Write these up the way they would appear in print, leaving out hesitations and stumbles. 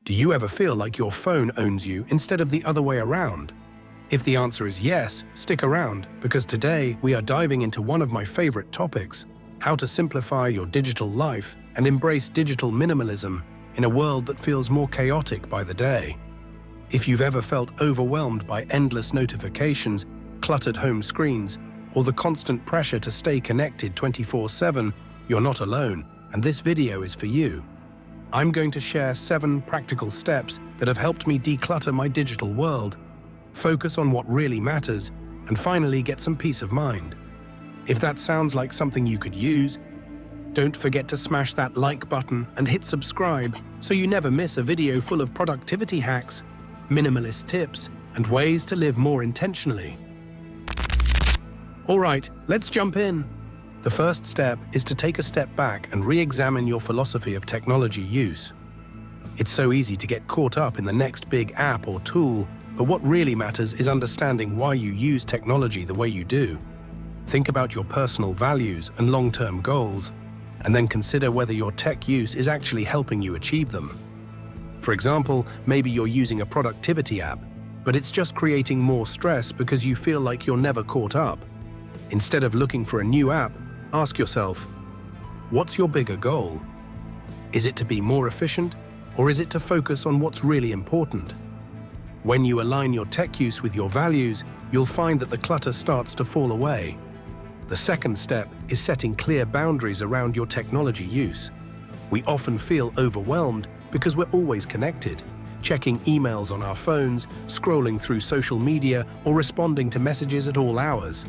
Do you ever feel like your phone owns you instead of the other way around? If the answer is yes, stick around, because today we are diving into one of my favorite topics: how to simplify your digital life and embrace digital minimalism in a world that feels more chaotic by the day. If you've ever felt overwhelmed by endless notifications, cluttered home screens, or the constant pressure to stay connected 24/7, you're not alone, and this video is for you. I'm going to share 7 practical steps that have helped me declutter my digital world, focus on what really matters, and finally get some peace of mind. If that sounds like something you could use, don't forget to smash that like button and hit subscribe so you never miss a video full of productivity hacks, minimalist tips, and ways to live more intentionally. Alright, let's jump in. The first step is to take a step back and re-examine your philosophy of technology use. It's so easy to get caught up in the next big app or tool, but what really matters is understanding why you use technology the way you do. Think about your personal values and long-term goals, and then consider whether your tech use is actually helping you achieve them. For example, maybe you're using a productivity app, but it's just creating more stress because you feel like you're never caught up. Instead of looking for a new app, ask yourself, what's your bigger goal? Is it to be more efficient, or is it to focus on what's really important? When you align your tech use with your values, you'll find that the clutter starts to fall away. The second step is setting clear boundaries around your technology use. We often feel overwhelmed because we're always connected, checking emails on our phones, scrolling through social media, or responding to messages at all hours.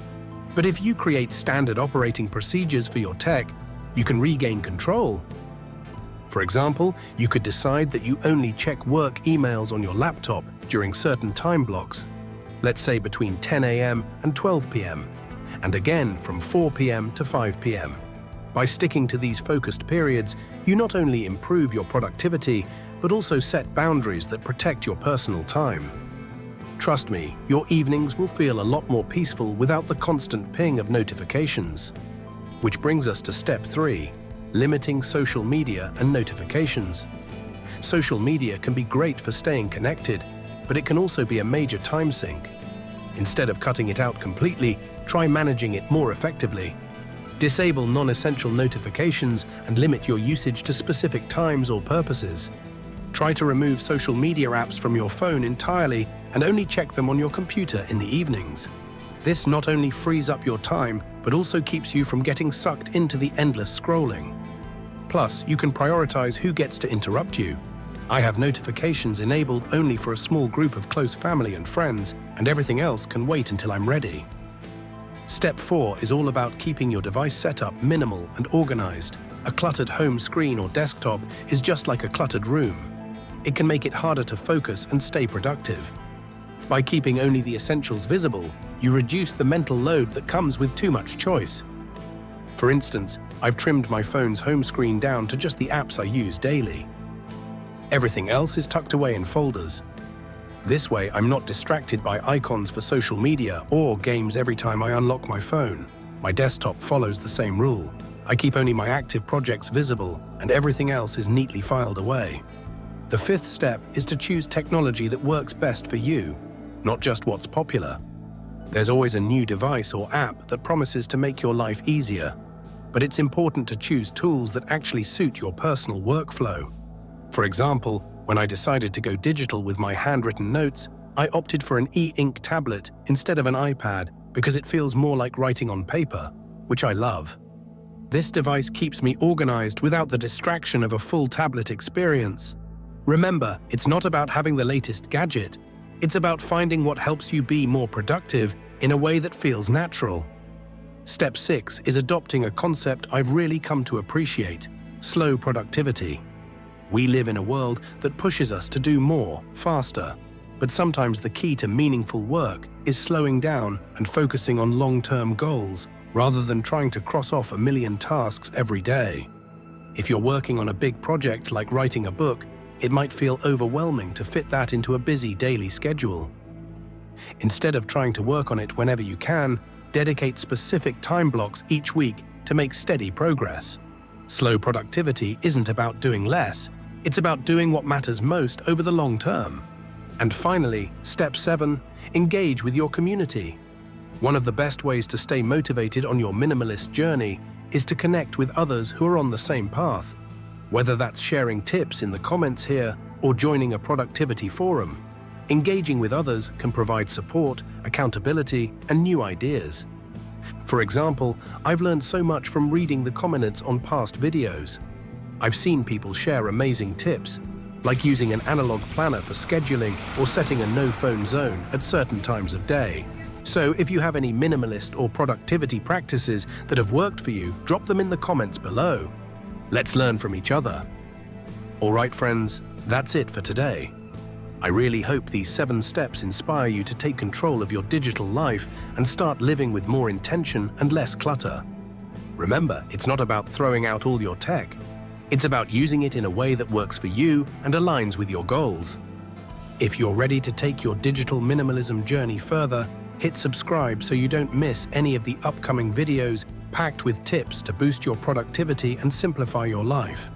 But if you create standard operating procedures for your tech, you can regain control. For example, you could decide that you only check work emails on your laptop during certain time blocks, let's say between 10 a.m. and 12 p.m., and again from 4 p.m. to 5 p.m. By sticking to these focused periods, you not only improve your productivity, but also set boundaries that protect your personal time. Trust me, your evenings will feel a lot more peaceful without the constant ping of notifications. Which brings us to step 3, limiting social media and notifications. Social media can be great for staying connected, but it can also be a major time sink. Instead of cutting it out completely, try managing it more effectively. Disable non-essential notifications and limit your usage to specific times or purposes. Try to remove social media apps from your phone entirely and only check them on your computer in the evenings. This not only frees up your time, but also keeps you from getting sucked into the endless scrolling. Plus, you can prioritize who gets to interrupt you. I have notifications enabled only for a small group of close family and friends, and everything else can wait until I'm ready. Step 4 is all about keeping your device setup minimal and organized. A cluttered home screen or desktop is just like a cluttered room. It can make it harder to focus and stay productive. By keeping only the essentials visible, you reduce the mental load that comes with too much choice. For instance, I've trimmed my phone's home screen down to just the apps I use daily. Everything else is tucked away in folders. This way, I'm not distracted by icons for social media or games every time I unlock my phone. My desktop follows the same rule. I keep only my active projects visible, and everything else is neatly filed away. The 5th step is to choose technology that works best for you, not just what's popular. There's always a new device or app that promises to make your life easier, but it's important to choose tools that actually suit your personal workflow. For example, when I decided to go digital with my handwritten notes, I opted for an e-ink tablet instead of an iPad because it feels more like writing on paper, which I love. This device keeps me organized without the distraction of a full tablet experience. Remember, it's not about having the latest gadget. It's about finding what helps you be more productive in a way that feels natural. Step 6 is adopting a concept I've really come to appreciate: slow productivity. We live in a world that pushes us to do more, faster. But sometimes the key to meaningful work is slowing down and focusing on long-term goals rather than trying to cross off a million tasks every day. If you're working on a big project like writing a book, it might feel overwhelming to fit that into a busy daily schedule. Instead of trying to work on it whenever you can, dedicate specific time blocks each week to make steady progress. Slow productivity isn't about doing less, It's about doing what matters most over the long term. And finally, step 7, engage with your community. One of the best ways to stay motivated on your minimalist journey is to connect with others who are on the same path. Whether that's sharing tips in the comments here or joining a productivity forum, engaging with others can provide support, accountability, and new ideas. For example, I've learned so much from reading the comments on past videos. I've seen people share amazing tips, like using an analog planner for scheduling or setting a no-phone zone at certain times of day. So if you have any minimalist or productivity practices that have worked for you, drop them in the comments below. Let's learn from each other. All right, friends, that's it for today. I really hope these 7 steps inspire you to take control of your digital life and start living with more intention and less clutter. Remember, it's not about throwing out all your tech. It's about using it in a way that works for you and aligns with your goals. If you're ready to take your digital minimalism journey further, hit subscribe so you don't miss any of the upcoming videos packed with tips to boost your productivity and simplify your life.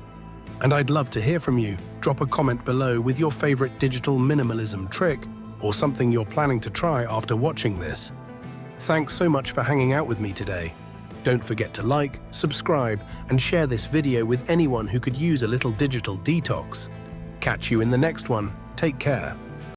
And I'd love to hear from you. Drop a comment below with your favorite digital minimalism trick or something you're planning to try after watching this. Thanks so much for hanging out with me today. Don't forget to like, subscribe, and share this video with anyone who could use a little digital detox. Catch you in the next one. Take care.